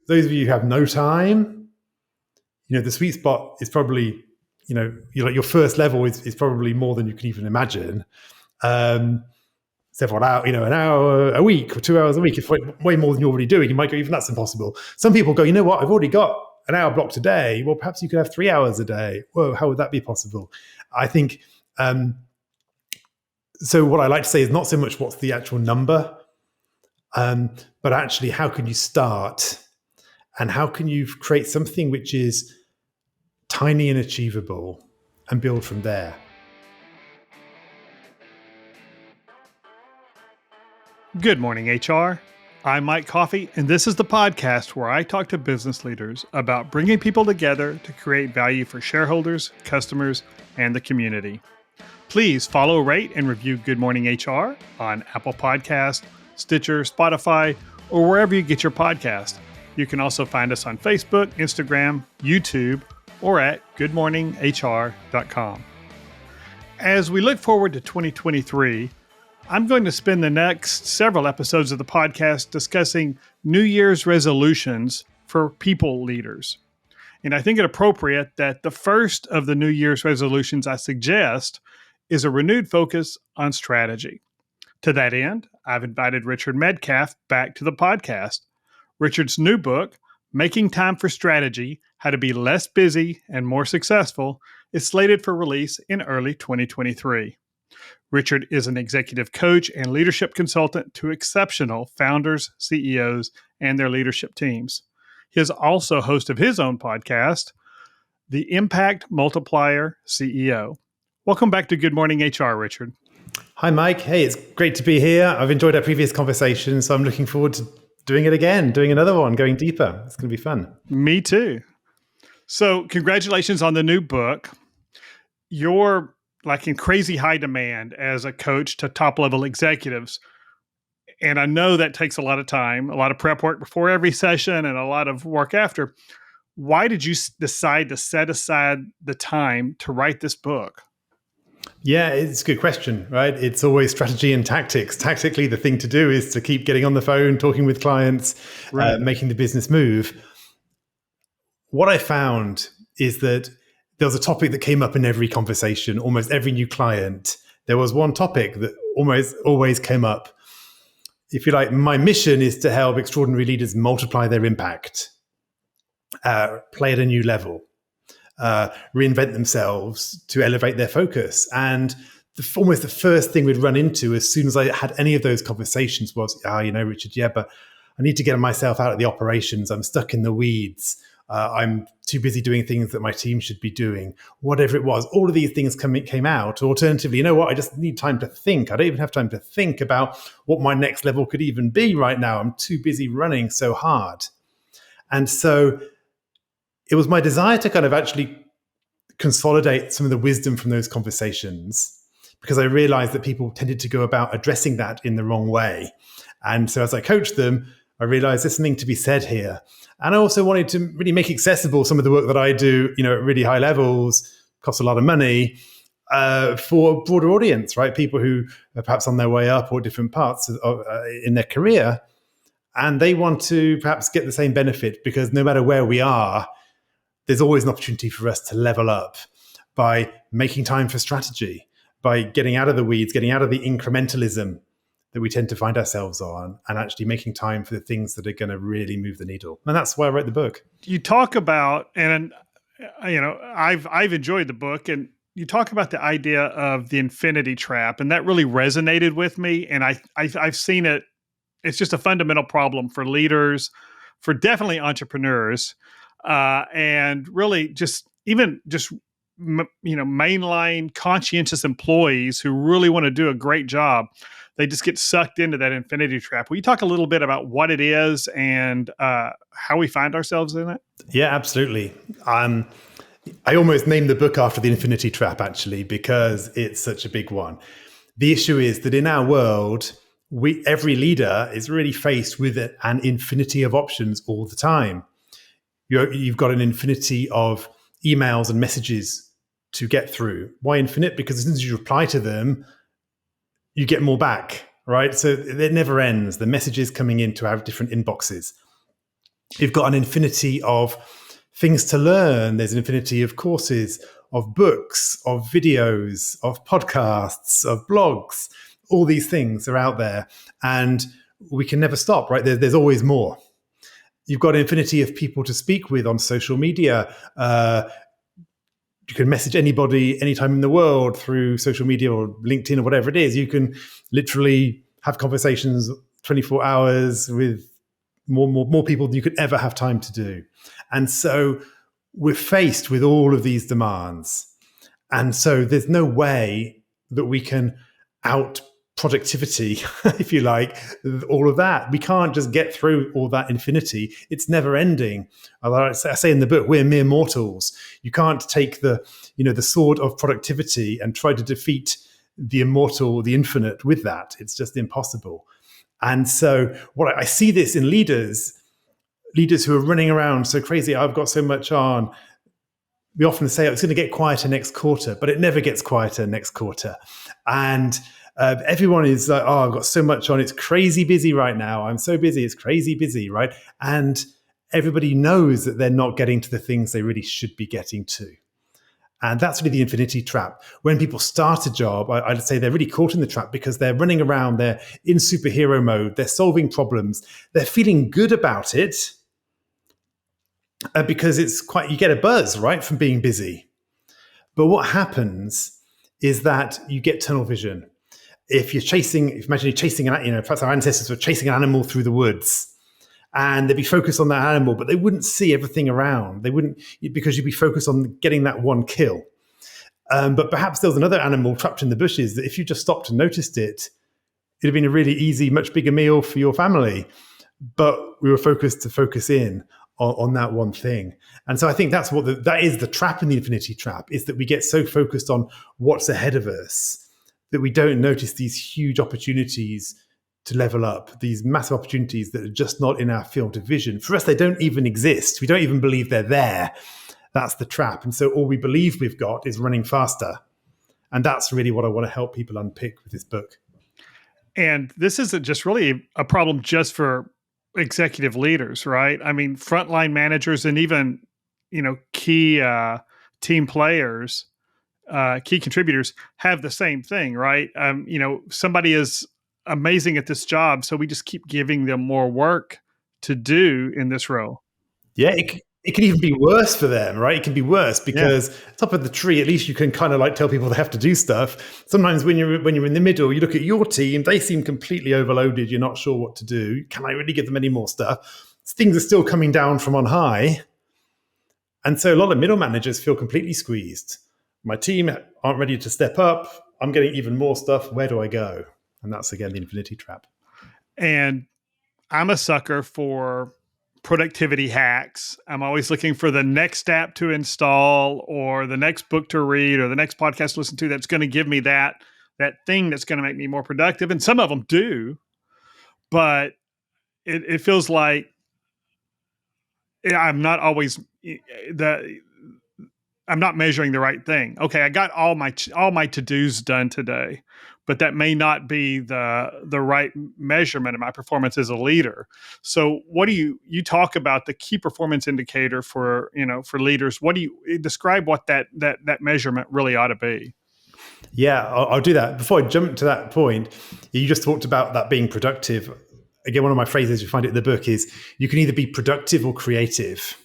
those of you who have no time, the sweet spot is probably, your first level is probably more than you can even imagine. Several hours, an hour a week or 2 hours a week, it's way more than you're already doing. You might go, even that's impossible. Some people go, you know what, I've already got an hour blocked a day. Well, perhaps you could have 3 hours a day. Whoa, how would that be possible? I think, so what I like to say is not so much what's the actual number, but actually how can you start and how can you create something which is tiny and achievable and build from there. Good morning, HR. I'm Mike Coffey, and this is the podcast where I talk to business leaders about bringing people together to create value for shareholders, customers, and the community. Please follow, rate, and review Good Morning HR on Apple Podcast, Stitcher, Spotify, or wherever you get your podcast. You can also find us on Facebook, Instagram, YouTube, or at goodmorninghr.com. As we look forward to 2023, I'm going to spend the next several episodes of the podcast discussing New Year's resolutions for people leaders. And I think it appropriate that the first of the New Year's resolutions I suggest is a renewed focus on strategy. To that end, I've invited Richard Medcalf back to the podcast. Richard's new book, Making Time for Strategy: How to Be Less Busy and More Successful, is slated for release in early 2023. Richard is an executive coach and leadership consultant to exceptional founders, CEOs, and their leadership teams. He is also host of his own podcast, The Impact Multiplier CEO. Welcome back to Good Morning HR, Richard. Hi, Mike. Hey, it's great to be here. I've enjoyed our previous conversation, so I'm looking forward to doing it again, doing another one, going deeper. It's going to be fun. Me too. So congratulations on the new book. You're like in crazy high demand as a coach to top level executives. And I know that takes a lot of time, a lot of prep work before every session and a lot of work after. Why did you decide to set aside the time to write this book? Yeah, it's a good question, right? It's always strategy and tactics. Tactically, the thing to do is to keep getting on the phone, talking with clients, right. Making the business move. What I found is that there was a topic that came up in every conversation, almost every new client. There was one topic that almost always came up. If you like, my mission is to help extraordinary leaders multiply their impact, play at a new level, reinvent themselves to elevate their focus. And almost the first thing we'd run into as soon as I had any of those conversations was, Richard, but I need to get myself out of the operations. I'm stuck in the weeds. I'm too busy doing things that my team should be doing, whatever it was. All of these things came out. Alternatively, you know what? I just need time to think. I don't even have time to think about what my next level could even be right now. I'm too busy running so hard. And so it was my desire to kind of actually consolidate some of the wisdom from those conversations, because I realized that people tended to go about addressing that in the wrong way. And so as I coached them, I realized there's something to be said here. And I also wanted to really make accessible some of the work that I do, at really high levels, costs a lot of money, for a broader audience, right? People who are perhaps on their way up or different parts in their career. And they want to perhaps get the same benefit, because no matter where we are, there's always an opportunity for us to level up by making time for strategy, by getting out of the weeds, getting out of the incrementalism that we tend to find ourselves on, and actually making time for the things that are going to really move the needle. And that's why I wrote the book. You talk about, and I've enjoyed the book, and you talk about the idea of the infinity trap, and that really resonated with me. And I've seen it. It's just a fundamental problem for leaders, for definitely entrepreneurs, and really just mainline conscientious employees who really want to do a great job. They just get sucked into that infinity trap. Will you talk a little bit about what it is and how we find ourselves in it? Yeah, absolutely. I almost named the book after the infinity trap, actually, because it's such a big one. The issue is that in our world, every leader is really faced with an infinity of options all the time. You've got an infinity of emails and messages to get through. Why infinite? Because as soon as you reply to them, you get more back, right? So it never ends. The messages coming into our different inboxes. You've got an infinity of things to learn. There's an infinity of courses, of books, of videos, of podcasts, of blogs. All these things are out there, and we can never stop, right? There's always more. You've got an infinity of people to speak with on social media. You can message anybody anytime in the world through social media or LinkedIn or whatever it is. You can literally have conversations 24 hours with more people than you could ever have time to do. And so we're faced with all of these demands. And so there's no way that we can out productivity, if you like, all of that. We can't just get through all that infinity. It's never ending. I say in the book, we're mere mortals. You can't take the sword of productivity and try to defeat the immortal, the infinite with that. It's just impossible. And so what I see this in leaders who are running around so crazy, I've got so much on. We often say, it's going to get quieter next quarter, but it never gets quieter next quarter. And everyone is like, I've got so much on. It's crazy busy right now. I'm so busy. It's crazy busy, right? And everybody knows that they're not getting to the things they really should be getting to. And that's really the infinity trap. When people start a job, I'd say they're really caught in the trap because they're running around, they're in superhero mode, they're solving problems, they're feeling good about it because you get a buzz, right, from being busy. But what happens is that you get tunnel vision. If imagine you're chasing, perhaps our ancestors were chasing an animal through the woods, and they'd be focused on that animal, but they wouldn't see everything around. They wouldn't, because you'd be focused on getting that one kill. But perhaps there was another animal trapped in the bushes that if you just stopped and noticed it, it'd have been a really easy, much bigger meal for your family. But we were focused in on that one thing. And so I think that's that is the trap in the infinity trap, is that we get so focused on what's ahead of us that we don't notice these huge opportunities to level up, these massive opportunities that are just not in our field of vision. For us, they don't even exist. We don't even believe they're there. That's the trap. And so all we believe we've got is running faster. And that's really what I want to help people unpick with this book. And this isn't just really a problem just for executive leaders, right? I mean, frontline managers and even, key team players, key contributors have the same thing, right? Somebody is amazing at this job, so we just keep giving them more work to do in this role. Yeah, it can even be worse for them, right? It can be worse because top of the tree, at least you can kind of like tell people they have to do stuff. Sometimes when you're in the middle, you look at your team, they seem completely overloaded. You're not sure what to do. Can I really give them any more stuff? Things are still coming down from on high. And so a lot of middle managers feel completely squeezed. My team aren't ready to step up. I'm getting even more stuff. Where do I go? And that's, again, the infinity trap. And I'm a sucker for productivity hacks. I'm always looking for the next app to install or the next book to read or the next podcast to listen to that's going to give me that thing that's going to make me more productive. And some of them do, but it feels like I'm not always I'm not measuring the right thing. Okay, I got all my to-dos done today, but that may not be the right measurement of my performance as a leader. So what do you talk about the key performance indicator for leaders? What do you describe what that measurement really ought to be? Yeah, I'll do that. Before I jump to that point, you just talked about that being productive. Again, one of my phrases, you find it in the book, is you can either be productive or creative.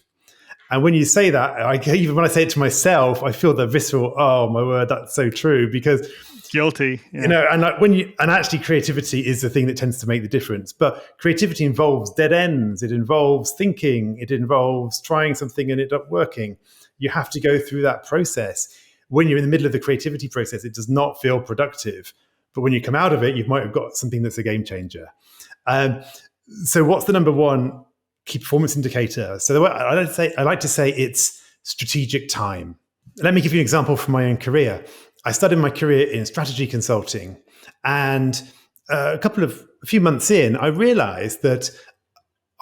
And when you say that, even when I say it to myself, I feel the visceral, oh my word, that's so true, because guilty. Yeah. And actually creativity is the thing that tends to make the difference. But creativity involves dead ends. It involves thinking. It involves trying something and it not working. You have to go through that process. When you're in the middle of the creativity process, it does not feel productive. But when you come out of it, you might have got something that's a game changer. So what's the number one key performance indicator? So I like to say it's strategic time. Let me give you an example from my own career. I started my career in strategy consulting, and a few months in, I realized that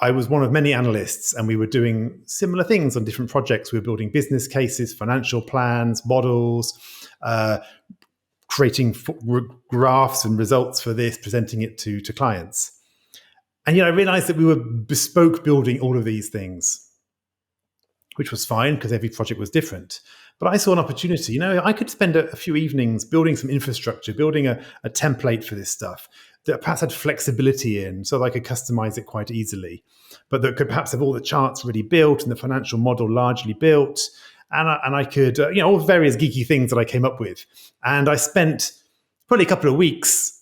I was one of many analysts, and we were doing similar things on different projects. We were building business cases, financial plans, models, creating graphs and results for this, presenting it to clients. And I realized that we were bespoke building all of these things, which was fine because every project was different. But I saw an opportunity. I could spend a few evenings building some infrastructure, building a template for this stuff that perhaps had flexibility in so that I could customize it quite easily, but that could perhaps have all the charts already built and the financial model largely built. And I could, all various geeky things that I came up with. And I spent probably a couple of weeks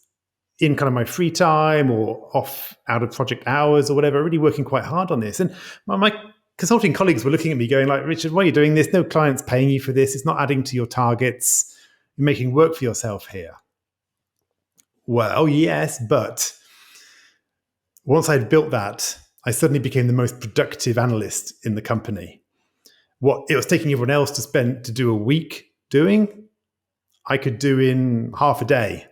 in kind of my free time or off out of project hours or whatever, really working quite hard on this. And my consulting colleagues were looking at me going like, Richard, why are you doing this? No client's paying you for this. It's not adding to your targets. You're making work for yourself here. Well, yes, but once I'd built that, I suddenly became the most productive analyst in the company. What it was taking everyone else to do a week doing, I could do in half a day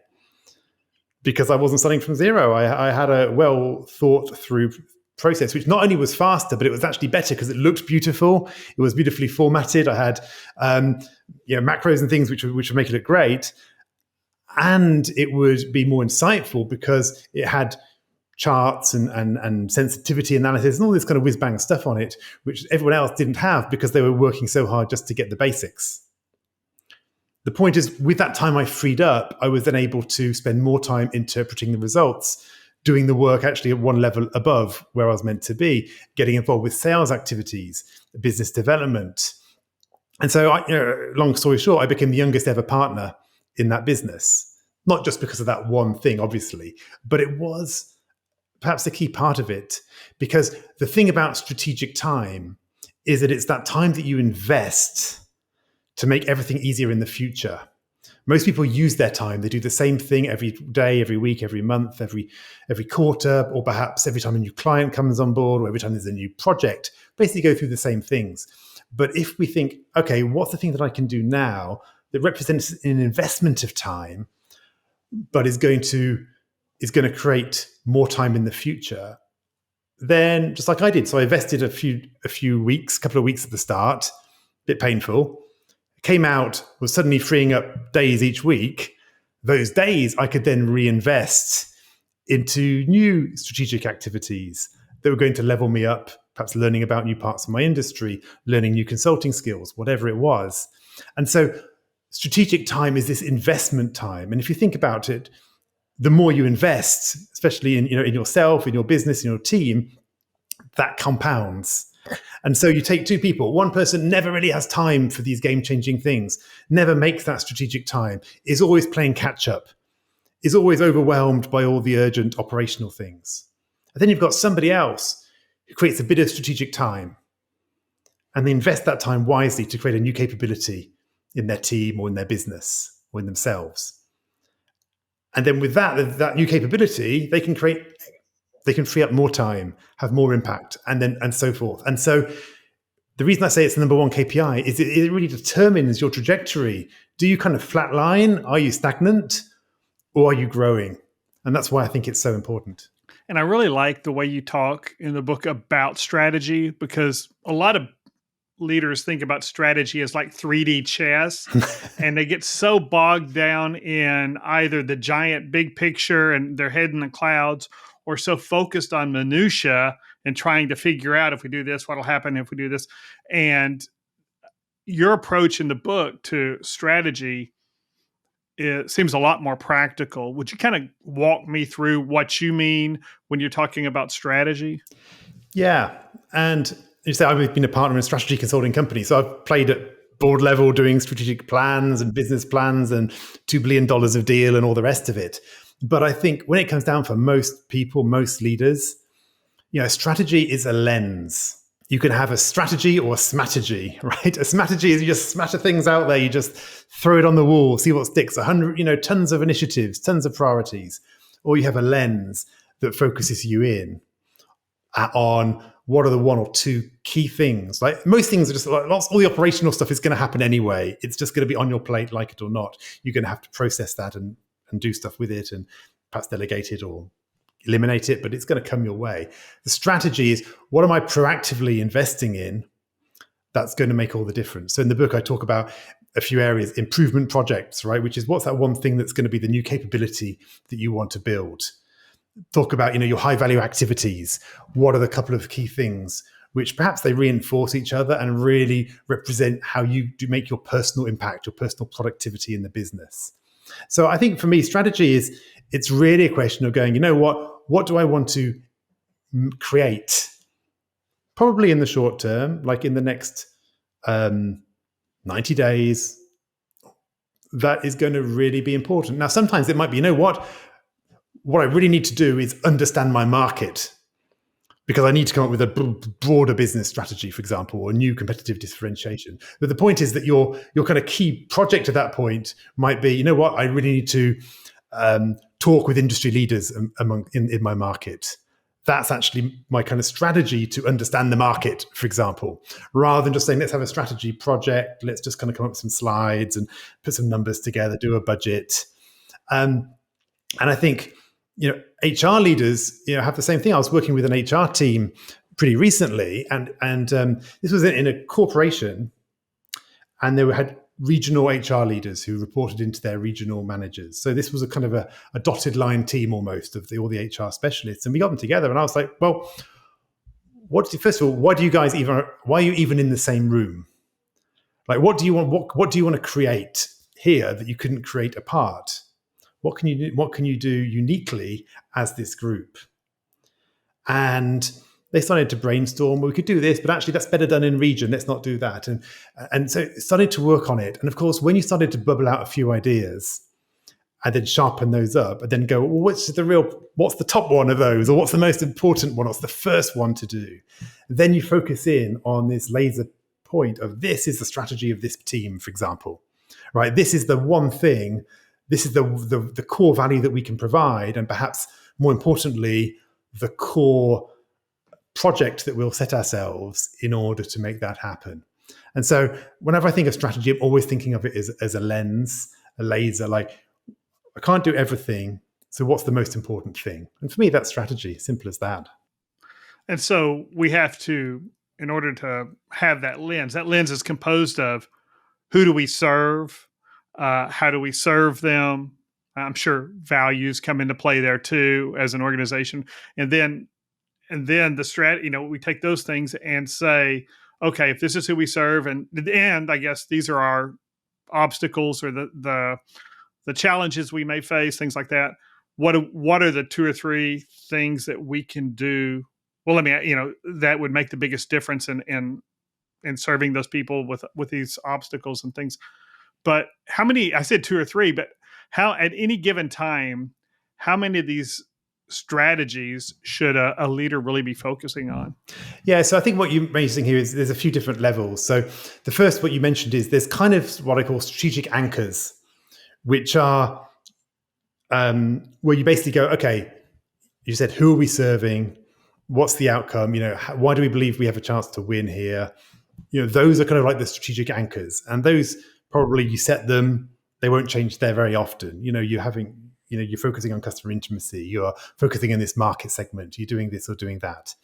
because I wasn't starting from zero. I had a well thought through process, which not only was faster, but it was actually better because it looked beautiful. It was beautifully formatted. I had macros and things which would make it look great. And it would be more insightful because it had charts and sensitivity analysis and all this kind of whiz-bang stuff on it, which everyone else didn't have because they were working so hard just to get the basics. The point is, with that time I freed up, I was then able to spend more time interpreting the results, doing the work actually at one level above where I was meant to be, getting involved with sales activities, business development. And so, long story short, I became the youngest ever partner in that business. Not just because of that one thing, obviously, but it was perhaps the key part of it. Because the thing about strategic time is that it's that time that you invest to make everything easier in the future. Most people use their time. They do the same thing every day, every week, every month, every quarter, or perhaps every time a new client comes on board or every time there's a new project, basically go through the same things. But if we think, okay, what's the thing that I can do now that represents an investment of time, but is going to create more time in the future, then just like I did. So I invested a few weeks, couple of weeks at the start, a bit painful, came out, was suddenly freeing up days each week. Those days I could then reinvest into new strategic activities that were going to level me up, perhaps learning about new parts of my industry, learning new consulting skills, whatever it was. And so strategic time is this investment time. And if you think about it, the more you invest, especially in yourself, in your business, in your team, that compounds. And so you take two people, one person never really has time for these game-changing things, never makes that strategic time, is always playing catch-up, is always overwhelmed by all the urgent operational things. And then you've got somebody else who creates a bit of strategic time and they invest that time wisely to create a new capability in their team or in their business or in themselves. And then with that new capability, they can free up more time, have more impact, and so forth. And so the reason I say it's the number one KPI is it really determines your trajectory. Do you kind of flatline? Are you stagnant? Or are you growing? And that's why I think it's so important. And I really like the way you talk in the book about strategy, because a lot of leaders think about strategy as like 3D chess, and they get so bogged down in either the giant big picture and their head in the clouds, or so focused on minutia and trying to figure out, if we do this, what'll happen if we do this. And your approach in the book to strategy, it seems a lot more practical. Would you kind of walk me through what you mean when you're talking about strategy? Yeah. And you say I've been a partner in a strategy consulting company. So I've played at board level doing strategic plans and business plans and $2 billion of deal and all the rest of it. But I think when it comes down for most people, most leaders, strategy is a lens. You can have a strategy or a smattergy, right? A smattergy is you just smatter things out there. You just throw it on the wall, see what sticks. 100, tons of initiatives, tons of priorities. Or you have a lens that focuses you in on what are the one or two key things. Like most things are just like all the operational stuff is going to happen anyway. It's just going to be on your plate, like it or not. You're going to have to process that and do stuff with it and perhaps delegate it or eliminate it, but it's going to come your way. The strategy is, what am I proactively investing in that's going to make all the difference? So in the book, I talk about a few areas, improvement projects, right? Which is what's that one thing that's going to be the new capability that you want to build? talk about, your high value activities. What are the couple of key things which perhaps they reinforce each other and really represent how you do make your personal impact, your personal productivity in the business. So I think for me, strategy it's really a question of going, what do I want to create? Probably in the short term, like in the next 90 days, that is going to really be important. Now, sometimes it might be, what I really need to do is understand my market, because I need to come up with a broader business strategy, for example, or new competitive differentiation. But the point is that your kind of key project at that point might be, I really need to talk with industry leaders in my market. That's actually my kind of strategy to understand the market, for example, rather than just saying, let's have a strategy project. Let's just kind of come up with some slides and put some numbers together, do a budget. And I think, HR leaders, have the same thing. I was working with an HR team pretty recently, and this was in a corporation, and they had regional HR leaders who reported into their regional managers. So this was a kind of a dotted line team almost of all the HR specialists, and we got them together. And I was like, well, first of all, why are you even in the same room? Like, what do you want to create here that you couldn't create apart? What can you do uniquely as this group? And they started to brainstorm. We could do this, but actually that's better done in region. Let's not do that. And so it started to work on it. And of course, when you started to bubble out a few ideas and then sharpen those up and then go, well, what's the top one of those? Or what's the most important one? What's the first one to do? Then you focus in on this laser point of, this is the strategy of this team, for example, right? This is the one thing. This is the core value that we can provide, and perhaps more importantly, the core project that we'll set ourselves in order to make that happen. And so whenever I think of strategy, I'm always thinking of it as a lens, a laser, like I can't do everything. So what's the most important thing? And for me, that's strategy, simple as that. And so we have to, in order to have that lens is composed of who do we serve? How do we serve them? I'm sure values come into play there too as an organization. And then the strategy, we take those things and say, okay, if this is who we serve, and I guess these are our obstacles or the challenges we may face, things like that. What are the 2 or 3 things that we can do? Well, that would make the biggest difference in serving those people with these obstacles and things. But how many, I said 2 or 3, but how at any given time, how many of these strategies should a leader really be focusing on? Yeah, so I think what you're raising here is there's a few different levels. So the first, what you mentioned, is there's kind of what I call strategic anchors, which are where you basically go, okay, you said, who are we serving? What's the outcome? Why do we believe we have a chance to win here? Those are kind of like the strategic anchors, and those probably you set them, they won't change there very often. You're focusing on customer intimacy, you're focusing in this market segment, you're doing this or doing that.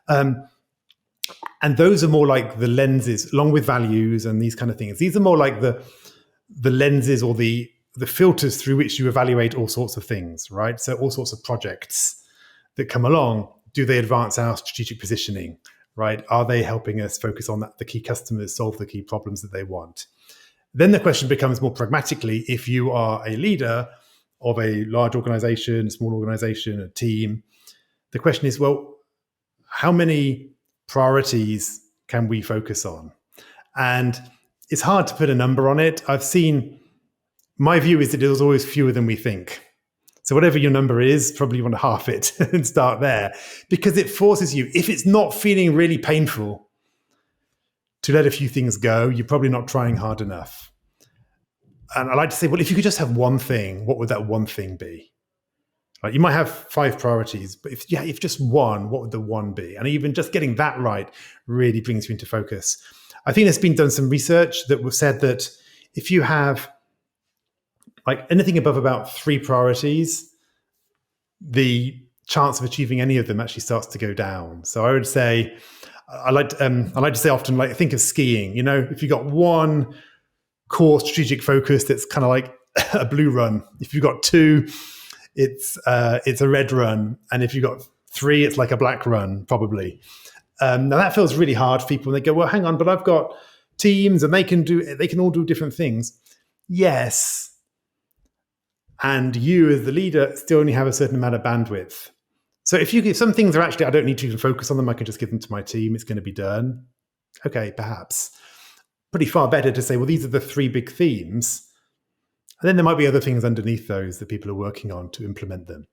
And those are more like the lenses, along with values and these kind of things. These are more like the lenses or the filters through which you evaluate all sorts of things, right? So all sorts of projects that come along, do they advance our strategic positioning, right? Are they helping us focus on the key customers, solve the key problems that they want? Then the question becomes more pragmatically, if you are a leader of a large organization, a small organization, a team, the question is, well, how many priorities can we focus on? And it's hard to put a number on it. My view is that there's always fewer than we think. So whatever your number is, probably you want to half it and start there, because it forces you, if it's not feeling really painful to let a few things go, you're probably not trying hard enough. And I like to say, well, if you could just have one thing, what would that one thing be? Right? You might have 5 priorities, but if just one, what would the one be? And even just getting that right really brings you into focus. I think there's been done some research that was said that if you have like anything above about 3 priorities, the chance of achieving any of them actually starts to go down. So I would say, I like to say often, like, think of skiing. If you got one core strategic focus that's kind of like a blue run, if you've got 2, it's a red run. And if you've got 3, it's like a black run, probably. Now that feels really hard for people. And they go, well, hang on, but I've got teams and they can all do different things. Yes. And you as the leader still only have a certain amount of bandwidth. So if some things are actually, I don't need to even focus on them, I can just give them to my team, it's going to be done. Okay, perhaps. Pretty far better to say, well, these are the 3 big themes. And then there might be other things underneath those that people are working on to implement them.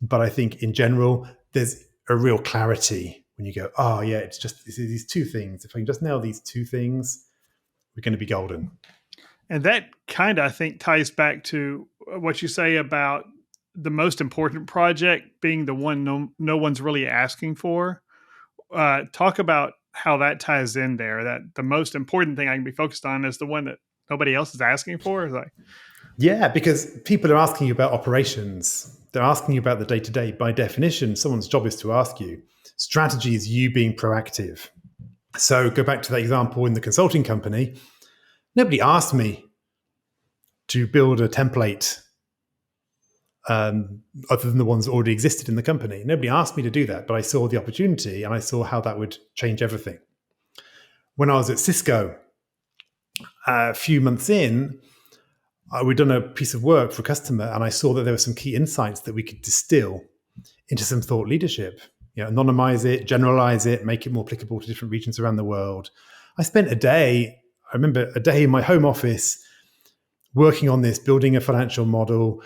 But I think in general, there's a real clarity when you go, oh yeah, it's these 2 things. If I can just nail these 2 things, we're going to be golden. And that kind of, I think, ties back to what you say about the most important project being the one no one's really asking for. Talk about how that ties in there, that the most important thing I can be focused on is the one that nobody else is asking for. Yeah, because people are asking you about operations. They're asking you about the day-to-day. By definition, someone's job is to ask you. Strategy is you being proactive. So go back to that example in the consulting company. Nobody asked me to build a template other than the ones that already existed in the company. Nobody asked me to do that, but I saw the opportunity and I saw how that would change everything. When I was at Cisco, a few months in, we'd done a piece of work for a customer and I saw that there were some key insights that we could distill into some thought leadership. Anonymize it, generalize it, make it more applicable to different regions around the world. I spent I remember a day in my home office working on this, building a financial model,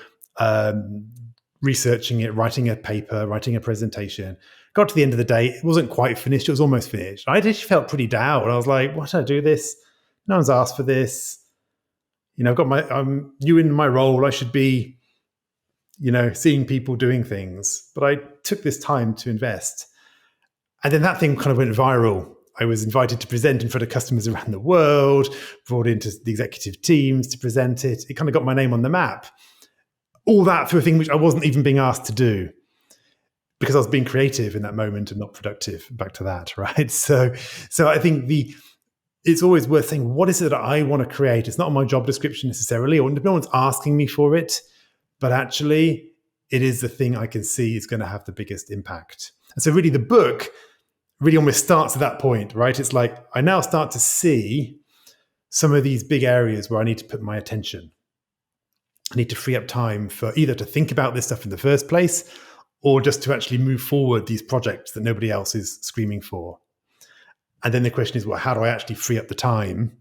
researching it, writing a paper, writing a presentation. Got to the end of the day, it wasn't quite finished, it was almost finished. I just felt pretty down. I was like, why did I do this? No one's asked for this. I've got I'm new in my role. I should be, seeing people doing things. But I took this time to invest. And then that thing kind of went viral. I was invited to present in front of customers around the world, brought into the executive teams to present it. It kind of got my name on the map. All that through a thing which I wasn't even being asked to do because I was being creative in that moment and not productive. Back to that, right? So I think it's always worth saying, what is it that I want to create? It's not on my job description necessarily, or no one's asking me for it, but actually it is the thing I can see is going to have the biggest impact. And so really the book really almost starts at that point, right? It's like I now start to see some of these big areas where I need to put my attention. I need to free up time for either to think about this stuff in the first place or just to actually move forward these projects that nobody else is screaming for. And then the question is, well, how do I actually free up the time?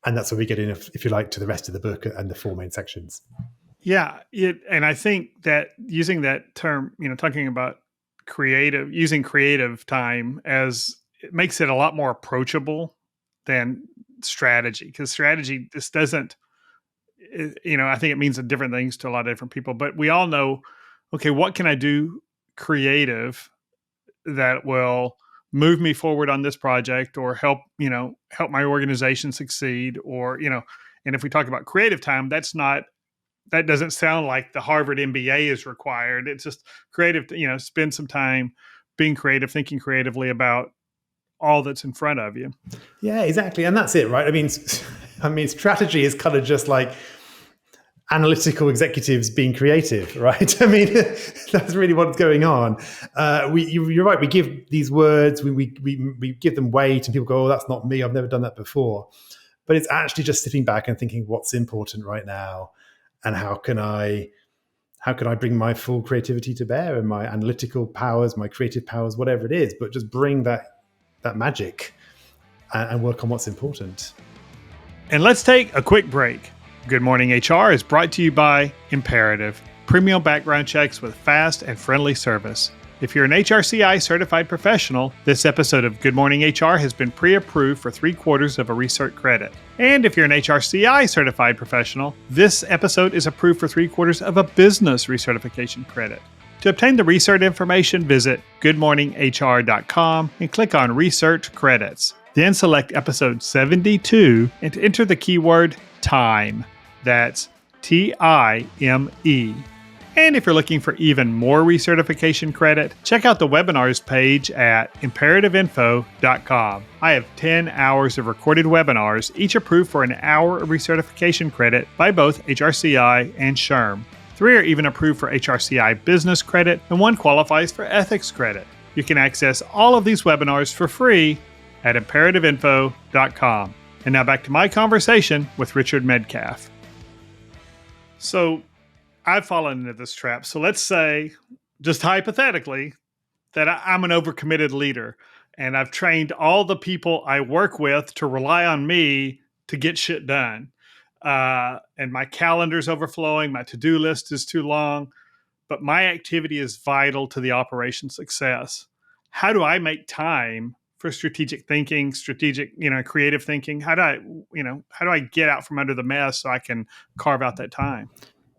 And that's where we get in, if you like, to the rest of the book and the 4 main sections. Yeah. And I think that using that term, talking about using creative time it makes it a lot more approachable than strategy, because strategy just doesn't, I think it means different things to a lot of different people, but we all know, okay, what can I do creative that will move me forward on this project or help my organization succeed, or, and if we talk about creative time, that doesn't sound like the Harvard MBA is required. It's just creative, spend some time being creative, thinking creatively about all that's in front of you. Yeah, exactly. And that's it, right? I mean, strategy is kind of just like analytical executives being creative, right? I mean, that's really what's going on. You're right. We give these words, we give them weight, and people go, "Oh, that's not me. I've never done that before." But it's actually just sitting back and thinking, what's important right now, and how can I bring my full creativity to bear, and my analytical powers, my creative powers, whatever it is, but just bring that magic and work on what's important. And let's take a quick break. Good Morning HR is brought to you by Imperative, premium background checks with fast and friendly service. If you're an HRCI certified professional, this episode of Good Morning HR has been pre-approved for 3/4 of a recert credit. And if you're an HRCI certified professional, this episode is approved for 3/4 of a business recertification credit. To obtain the recert information, visit goodmorninghr.com and click on Recert Credits. Then select episode 72 and enter the keyword time. That's TIME. And if you're looking for even more recertification credit, check out the webinars page at imperativeinfo.com. I have 10 hours of recorded webinars, each approved for an hour of recertification credit by both HRCI and SHRM. 3 are even approved for HRCI Business Credit, and 1 qualifies for Ethics Credit. You can access all of these webinars for free at imperativeinfo.com. And now back to my conversation with Richard Medcalf. So I've fallen into this trap. So let's say, just hypothetically, that I'm an overcommitted leader and I've trained all the people I work with to rely on me to get shit done. And my calendar's overflowing, my to-do list is too long, but my activity is vital to the operation success. How do I make time for strategic thinking, creative thinking? How do I get out from under the mess so I can carve out that time?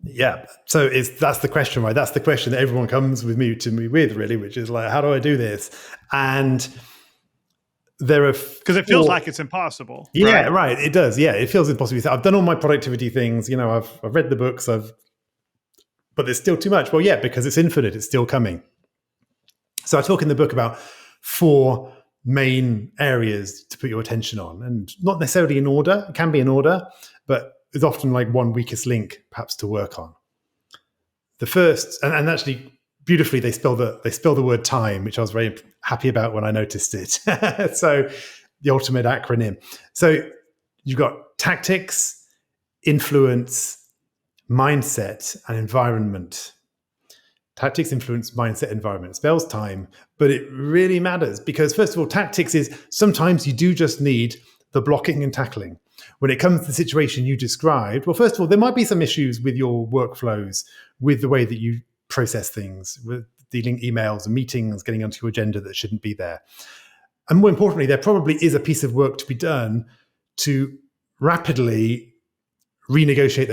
Yeah. So that's the question, right? That's the question that everyone comes to me with, really, which is like, how do I do this? And there are because it feels like it's impossible. Yeah, right. It does. Yeah, it feels impossible. I've done all my productivity things. I've read the books. But there's still too much. Well, yeah, because it's infinite. It's still coming. So I talk in the book about 4 main areas to put your attention on, and not necessarily in order. It can be in order, but there's often like one weakest link perhaps to work on. The first, and actually beautifully, they spell the word time, which I was very happy about when I noticed it. So the ultimate acronym. So you've got tactics, influence, mindset, and environment. Tactics, influence, mindset, environment. Spells time, but it really matters because, first of all, tactics is sometimes you do just need the blocking and tackling. When it comes to the situation you described, well, first of all, there might be some issues with your workflows, with the way that you process things, with dealing emails and meetings, getting onto your agenda that shouldn't be there. And more importantly, there probably is a piece of work to be done to rapidly renegotiate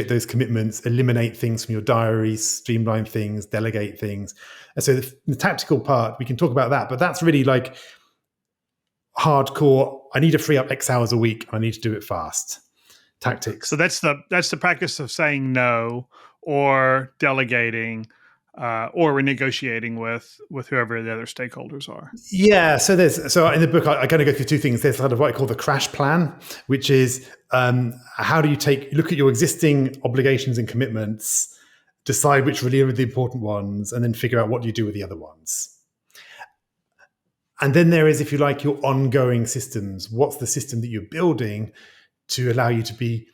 those commitments, eliminate things from your diary, streamline things, delegate things. And so the tactical part, we can talk about that, but that's really like hardcore. I need to free up X hours a week. I need to do it fast. Tactics. So that's the practice of saying no, or delegating, or renegotiating with whoever the other stakeholders are. Yeah. So in the book, I kind of go through 2 things. There's sort of what I call the crash plan, which is how do you look at your existing obligations and commitments, decide which really are the important ones, and then figure out what do you do with the other ones. And then there is, if you like, your ongoing systems. What's the system that you're building to allow you to be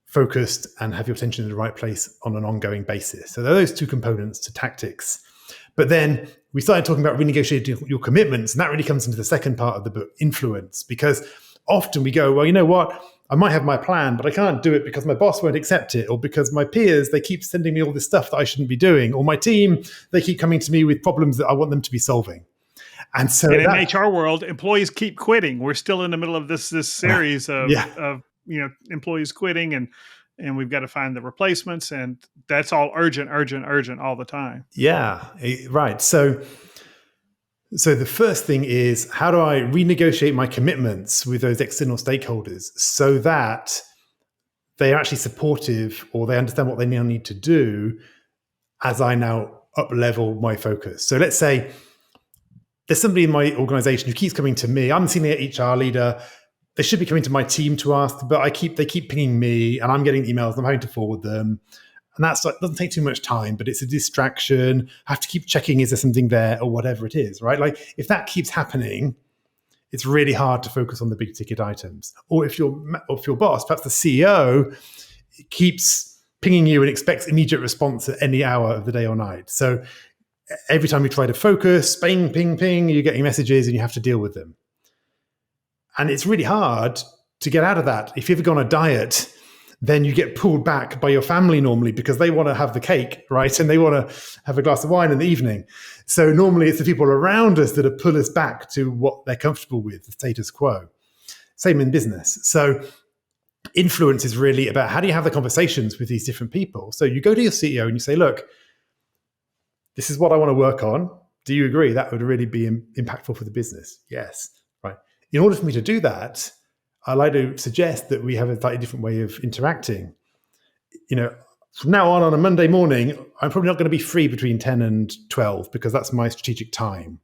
focused and have your attention in the right place on an ongoing basis? So there are those 2 components to tactics. But then we started talking about renegotiating your commitments, and that really comes into the second part of the book, influence, because often we go, well, you know what? I might have my plan, but I can't do it because my boss won't accept it, or because my peers, they keep sending me all this stuff that I shouldn't be doing, or my team, they keep coming to me with problems that I want them to be solving. And so in HR world, employees keep quitting. We're still in the middle of this series of employees quitting, and we've got to find the replacements, and that's all urgent all the time. Yeah, right. So the first thing is, how do I renegotiate my commitments with those external stakeholders so that they are actually supportive, or they understand what they now need to do as I now up-level my focus? So let's say there's somebody in my organization who keeps coming to me. I'm the senior HR leader. They should be coming to my team to ask, but they keep pinging me, and I'm getting emails, and I'm having to forward them. And that's like, doesn't take too much time, but it's a distraction. I have to keep checking, is there something there, or whatever it is, right? Like if that keeps happening, it's really hard to focus on the big ticket items. Or if your boss, perhaps the CEO, keeps pinging you and expects immediate response at any hour of the day or night. So every time you try to focus, ping, ping, ping, you're getting messages and you have to deal with them. And it's really hard to get out of that. If you ever go on a diet, then you get pulled back by your family normally because they want to have the cake, right? And they want to have a glass of wine in the evening. So normally it's the people around us that pull us back to what they're comfortable with, the status quo. Same in business. So influence is really about how do you have the conversations with these different people? So you go to your CEO and you say, look, this is what I want to work on. Do you agree that would really be impactful for the business? Yes. Right. In order for me to do that, I like to suggest that we have a slightly different way of interacting. From now on a Monday morning, I'm probably not going to be free between 10 and 12 because that's my strategic time.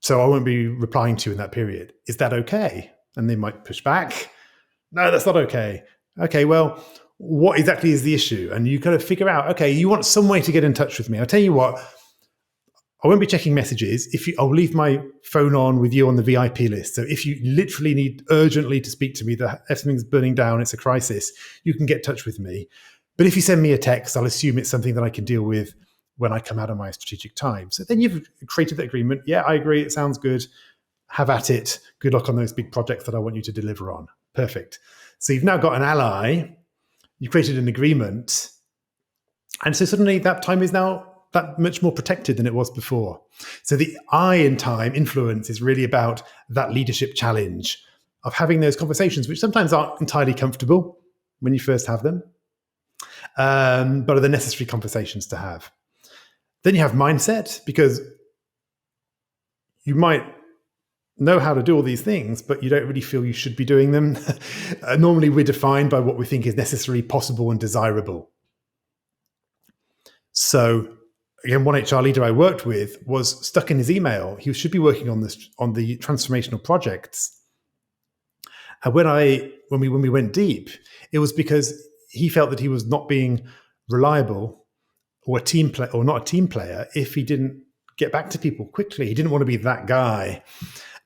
So I won't be replying to you in that period. Is that okay? And they might push back. No, that's not okay. Okay, well, what exactly is the issue? And you kind of figure out, okay, you want some way to get in touch with me. I'll tell you what, I won't be checking messages. I'll leave my phone on with you on the VIP list. So if you literally need urgently to speak to me, that everything's burning down, it's a crisis, you can get in touch with me. But if you send me a text, I'll assume it's something that I can deal with when I come out of my strategic time. So then you've created the agreement. Yeah, I agree. It sounds good. Have at it. Good luck on those big projects that I want you to deliver on. Perfect. So you've now got an ally. You created an agreement. And so suddenly that time is now that much more protected than it was before. So the I in time influence is really about that leadership challenge of having those conversations, which sometimes aren't entirely comfortable when you first have them, but are the necessary conversations to have. Then you have mindset, because you might know how to do all these things, but you don't really feel you should be doing them. Normally we're defined by what we think is necessary, possible, and desirable. So again, one HR leader I worked with was stuck in his email. He should be working on the transformational projects. And when we went deep, it was because he felt that he was not being reliable or not a team player if he didn't get back to people quickly. He didn't want to be that guy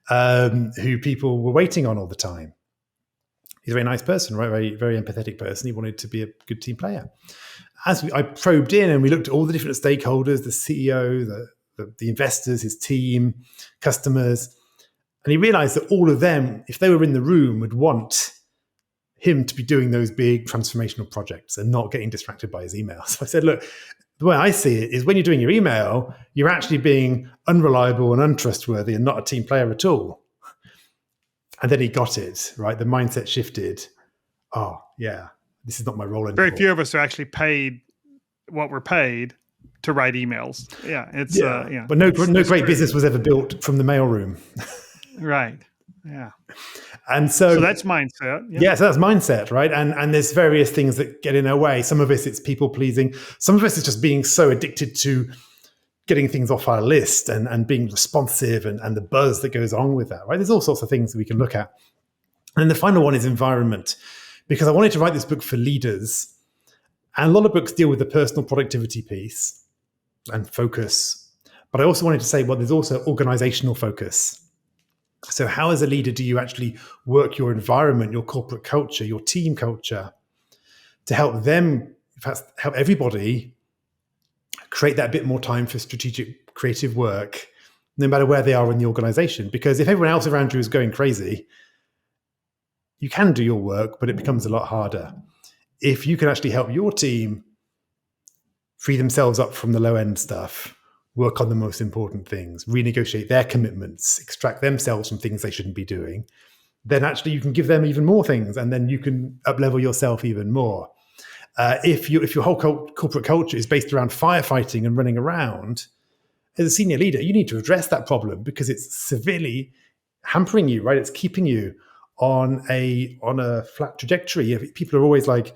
who people were waiting on all the time. He's a very nice person, right? Very, very empathetic person. He wanted to be a good team player. I probed in and we looked at all the different stakeholders, the CEO, the investors, his team, customers, and he realized that all of them, if they were in the room, would want him to be doing those big transformational projects and not getting distracted by his emails. So I said, look, the way I see it is when you're doing your email, you're actually being unreliable and untrustworthy and not a team player at all. And then he got it, right? The mindset shifted. Oh, yeah, this is not my role anymore. Very few of us are actually paid what we're paid to write emails. Yeah, it's But no great business was ever built from the mailroom. Right. Yeah. And so that's mindset. Yeah, so that's mindset, right? And there's various things that get in our way. Some of us, it's people pleasing. Some of us, it's just being so addicted to getting things off our list and being responsive and the buzz that goes on with that, right? There's all sorts of things that we can look at. And the final one is environment, because I wanted to write this book for leaders. And a lot of books deal with the personal productivity piece and focus. But I also wanted to say, well, there's also organizational focus. So how as a leader do you actually work your environment, your corporate culture, your team culture to help them, in fact, help everybody create that bit more time for strategic creative work, no matter where they are in the organization? Because if everyone else around you is going crazy, you can do your work, but it becomes a lot harder. If you can actually help your team free themselves up from the low end stuff, work on the most important things, renegotiate their commitments, extract themselves from things they shouldn't be doing, then actually you can give them even more things, and then you can up-level yourself even more. If your whole corporate culture is based around firefighting and running around, as a senior leader, you need to address that problem because it's severely hampering you, right? It's keeping you on a flat trajectory. People are always like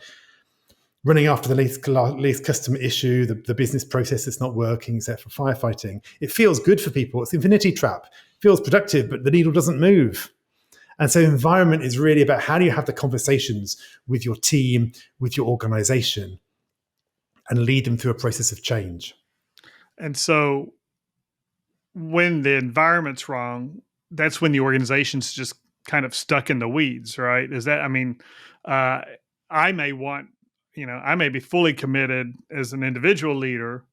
running after the latest customer issue, the business process that's not working, except for firefighting. It feels good for people. It's the infinity trap. It feels productive, but the needle doesn't move. And so environment is really about how do you have the conversations with your team, with your organization, and lead them through a process of change. And so when the environment's wrong, that's when the organization's just kind of stuck in the weeds, right? I may be fully committed as an individual leader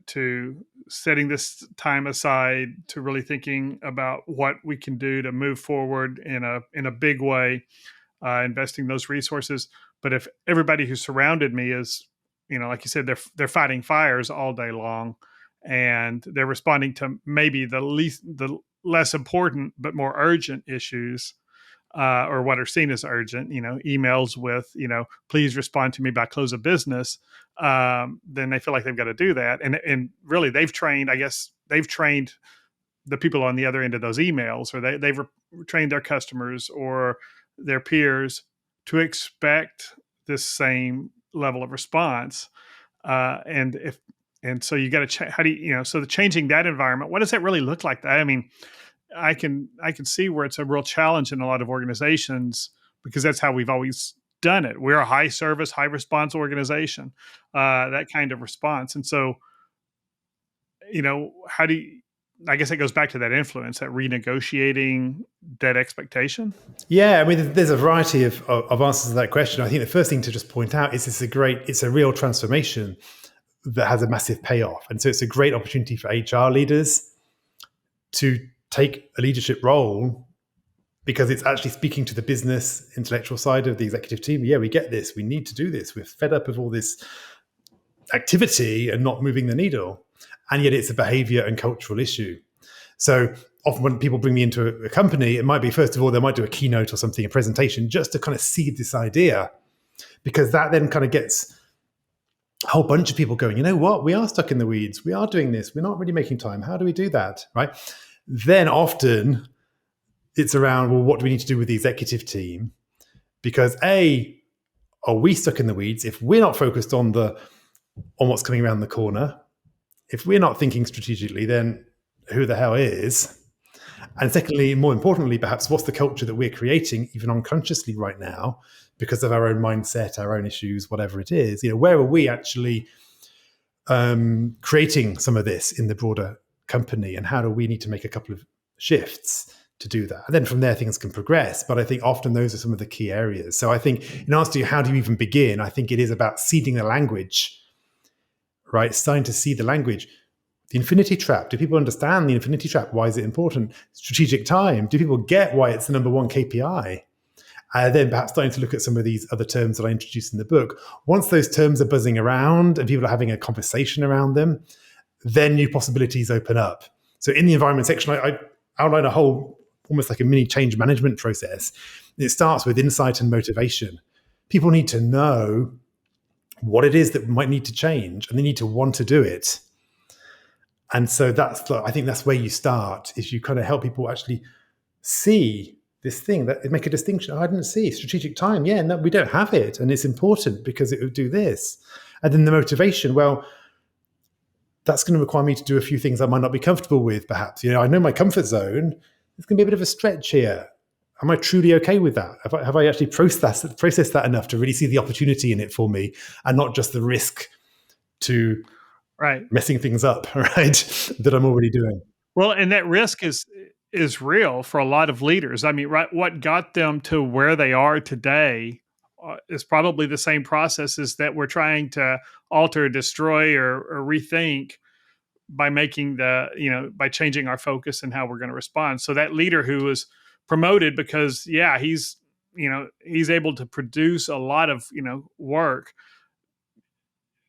to setting this time aside to really thinking about what we can do to move forward in a big way, investing those resources. But if everybody who surrounded me is, like you said, they're fighting fires all day long, and they're responding to maybe the less important but more urgent issues, or what are seen as urgent, emails with, please respond to me by close of business, then they feel like they've got to do that. And really they've trained the people on the other end of those emails, or they've trained their customers or their peers to expect this same level of response. So you got to so the changing that environment, what does that really look like? I mean, I can see where it's a real challenge in a lot of organizations, because that's how we've always done it. We're a high service, high response organization, that kind of response. And so, how do you, I guess it goes back to that influence, that renegotiating that expectation. Yeah, I mean, there's a variety of answers to that question. I think the first thing to just point out is it's a real transformation that has a massive payoff. And so it's a great opportunity for HR leaders to take a leadership role because it's actually speaking to the business intellectual side of the executive team. Yeah, we get this. We need to do this. We're fed up of all this activity and not moving the needle. And yet it's a behavior and cultural issue. So often when people bring me into a company, it might be, first of all, they might do a keynote or something, a presentation, just to kind of seed this idea, because that then kind of gets a whole bunch of people going, you know what, we are stuck in the weeds. We are doing this. We're not really making time. How do we do that? Right? Then often it's around, well, what do we need to do with the executive team? Because are we stuck in the weeds? If we're not focused on what's coming around the corner, if we're not thinking strategically, then who the hell is? And secondly, more importantly, perhaps, what's the culture that we're creating, even unconsciously right now, because of our own mindset, our own issues, whatever it is? Where are we actually creating some of this in the broader company, and how do we need to make a couple of shifts to do that? And then from there, things can progress. But I think often those are some of the key areas. So I think in answer to you, how do you even begin? I think it is about seeding the language, right? Starting to see the language. The infinity trap. Do people understand the infinity trap? Why is it important? Strategic time. Do people get why it's the number one KPI? Then perhaps starting to look at some of these other terms that I introduced in the book. Once those terms are buzzing around and people are having a conversation around them, then new possibilities open up. So in the environment section, I outline a whole, almost like a mini change management process. It starts with insight and motivation. People need to know what it is that might need to change, and they need to want to do it. And so I think that's where you start, is you kind of help people actually see this thing, that make a distinction. I didn't see strategic time. Yeah, no, we don't have it. And it's important because it would do this. And then the motivation, well, that's going to require me to do a few things I might not be comfortable with, perhaps. I know my comfort zone. It's going to be a bit of a stretch here. Am I truly okay with that? Have I actually processed that enough to really see the opportunity in it for me, and not just the risk to messing things up, right, that I'm already doing? Well, and that risk is real for a lot of leaders. I mean, what got them to where they are today is probably the same processes that we're trying to alter, destroy, or rethink by making by changing our focus and how we're going to respond. So that leader who was promoted because, he's able to produce a lot of, work,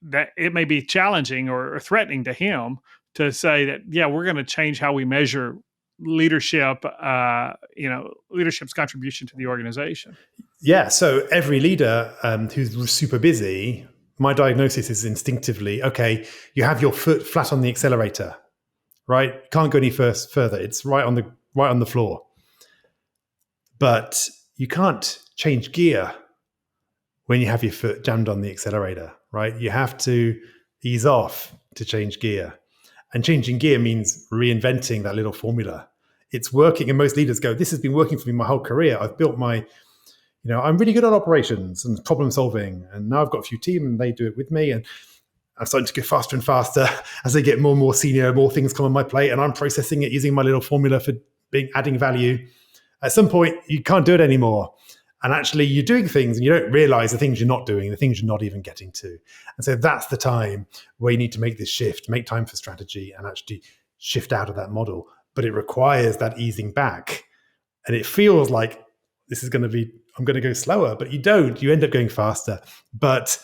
that it may be challenging or threatening to him to say that, we're going to change how we measure leadership, leadership's contribution to the organization. Yeah. So every leader who's super busy, my diagnosis is instinctively, okay, you have your foot flat on the accelerator, right? Can't go any further. It's right on the floor. But you can't change gear when you have your foot jammed on the accelerator, right? You have to ease off to change gear. And changing gear means reinventing that little formula. It's working. And most leaders go, this has been working for me my whole career. I've built I'm really good at operations and problem solving. And now I've got a few team and they do it with me. And I'm starting to go faster and faster as they get more and more senior, more things come on my plate. And I'm processing it using my little formula for adding value. At some point, you can't do it anymore. And actually, you're doing things and you don't realize the things you're not doing, the things you're not even getting to. And so that's the time where you need to make this shift, make time for strategy, and actually shift out of that model. But it requires that easing back. And it feels like I'm going to go slower, but you don't. You end up going faster. But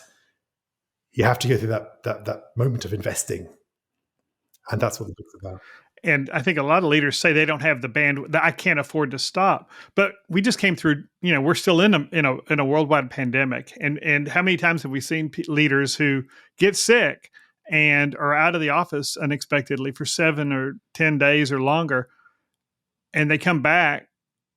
you have to go through that moment of investing. And that's what the book's about. And I think a lot of leaders say they don't have the bandwidth, that I can't afford to stop. But we just came through, we're still in a worldwide pandemic. And how many times have we seen leaders who get sick and are out of the office unexpectedly for 7 or 10 days or longer, and they come back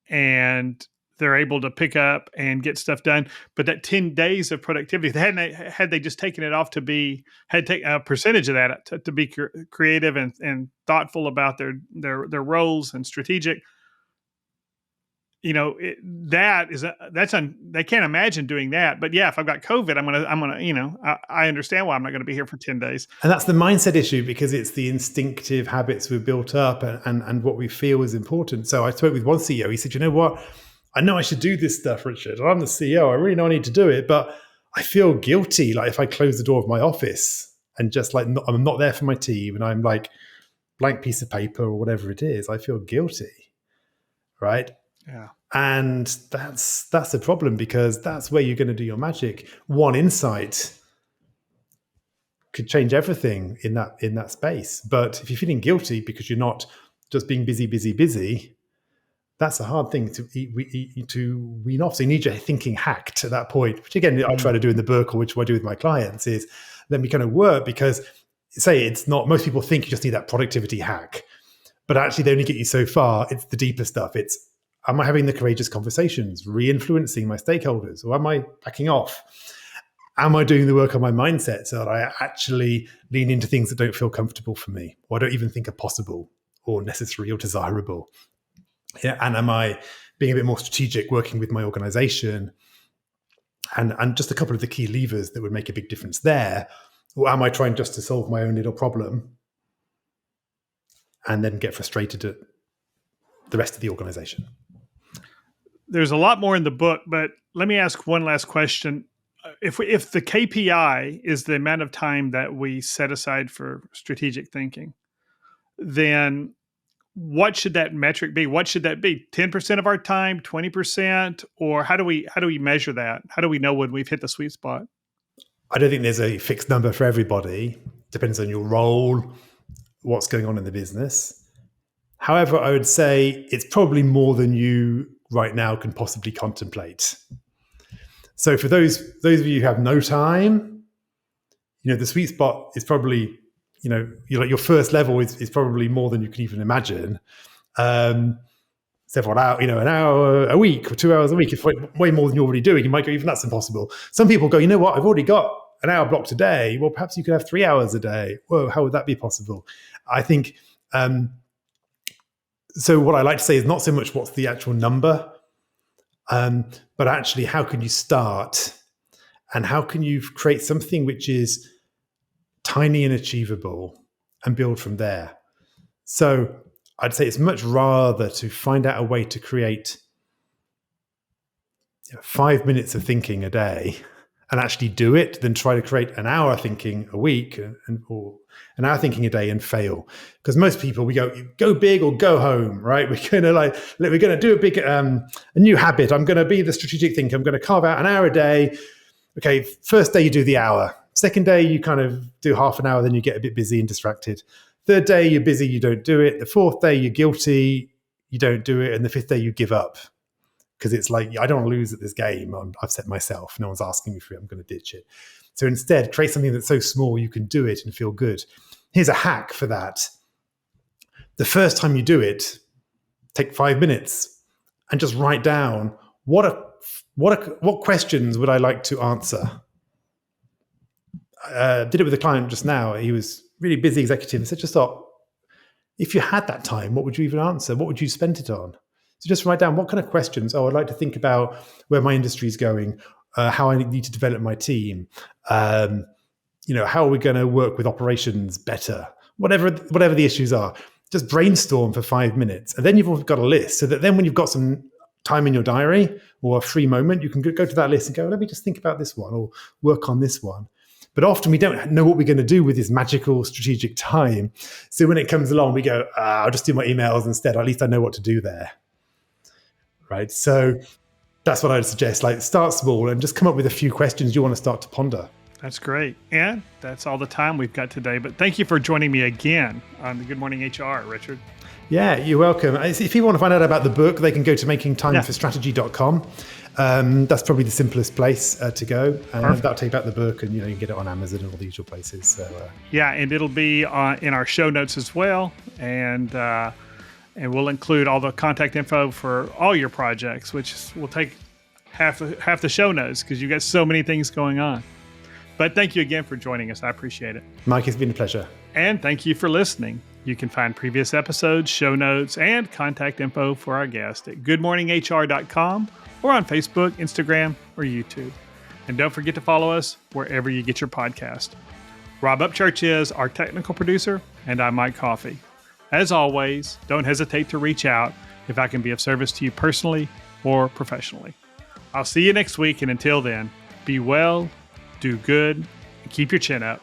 and they're able to pick up and get stuff done. But that 10 days of productivity, had they just taken it off had taken a percentage of that to be creative and thoughtful about their roles and strategic, they can't imagine doing that. But yeah, if I've got COVID, I'm gonna, I understand why I'm not going to be here for 10 days. And that's the mindset issue, because it's the instinctive habits we've built up and what we feel is important. So I spoke with one CEO. He said, you know what? I know I should do this stuff, Richard. I'm the CEO. I really know I need to do it, but I feel guilty. Like if I close the door of my office and just like, I'm not there for my team and I'm like blank piece of paper or whatever it is, I feel guilty. Right. Yeah. And that's the problem, because that's where you're going to do your magic. One insight could change everything in that space. But if you're feeling guilty because you're not just being busy, that's a hard thing to wean off. So you need your thinking hacked at that point, which again, I try to do in the book, or which I do with my clients, is let me kind of work, because say it's not, most people think you just need that productivity hack, but actually they only get you so far. It's the deeper stuff. It's, am I having the courageous conversations, re-influencing my stakeholders, or am I backing off? Am I doing the work on my mindset so that I actually lean into things that don't feel comfortable for me, or I don't even think are possible or necessary or desirable? Yeah, and am I being a bit more strategic, working with my organization, and just a couple of the key levers that would make a big difference there? Or am I trying just to solve my own little problem and then get frustrated at the rest of the organization? There's a lot more in the book, but let me ask one last question. If the KPI is the amount of time that we set aside for strategic thinking, then what should that metric be? What should that be? 10% of our time, 20%, or how do we measure that? How do we know when we've hit the sweet spot? I don't think there's a fixed number for everybody. Depends on your role, what's going on in the business. However, I would say it's probably more than you right now can possibly contemplate. So for those of you who have no time, the sweet spot is probably, your first level is probably more than you can even imagine. Several hours, an hour a week or 2 hours a week is way more than you're already doing. You might go, even that's impossible. Some people go, you know what, I've already got an hour blocked a day. Well, perhaps you could have 3 hours a day. Whoa, how would that be possible? I think, so what I like to say is not so much what's the actual number, but actually how can you start, and how can you create something which is tiny and achievable and build from there. So I'd say it's much rather to find out a way to create 5 minutes of thinking a day and actually do it than try to create an hour thinking a week or an hour thinking a day and fail. Because most people, we go big or go home, right? We're going to do a new habit. I'm going to be the strategic thinker. I'm going to carve out an hour a day. Okay, first day you do the hour. Second day you kind of do half an hour, then you get a bit busy and distracted. Third day you're busy, you don't do it. The fourth day you're guilty, you don't do it. And the fifth day you give up. Because it's like, I don't want to lose at this game. I've set myself. No one's asking me for it. I'm going to ditch it. So instead, create something that's so small you can do it and feel good. Here's a hack for that. The first time you do it, take 5 minutes and just write down what questions would I like to answer. Did it with a client just now. He was really busy executive. I said, just thought, if you had that time, what would you even answer? What would you spend it on? So just write down what kind of questions. Oh, I'd like to think about where my industry is going, how I need to develop my team. How are we going to work with operations better? Whatever the issues are, just brainstorm for 5 minutes. And then you've got a list, so that then when you've got some time in your diary or a free moment, you can go to that list and go, let me just think about this one or work on this one. But often we don't know what we're going to do with this magical strategic time. So when it comes along, we go, I'll just do my emails instead. At least I know what to do there. Right. So that's what I would suggest. Like, start small and just come up with a few questions you want to start to ponder. That's great. And that's all the time we've got today. But thank you for joining me again on the Good Morning HR, Richard. Yeah, you're welcome. If people want to find out about the book, they can go to makingtimeforstrategy.com. That's probably the simplest place to go. That'll take out the book, and you can get it on Amazon and all the usual places. So and it'll be in our show notes as well. And we'll include all the contact info for all your projects, which will take half the show notes because you've got so many things going on. But thank you again for joining us. I appreciate it. Mike, it's been a pleasure. And thank you for listening. You can find previous episodes, show notes, and contact info for our guest at goodmorninghr.com or on Facebook, Instagram, or YouTube. And don't forget to follow us wherever you get your podcast. Rob Upchurch is our technical producer, and I'm Mike Coffey. As always, don't hesitate to reach out if I can be of service to you personally or professionally. I'll see you next week, and until then, be well, do good, and keep your chin up.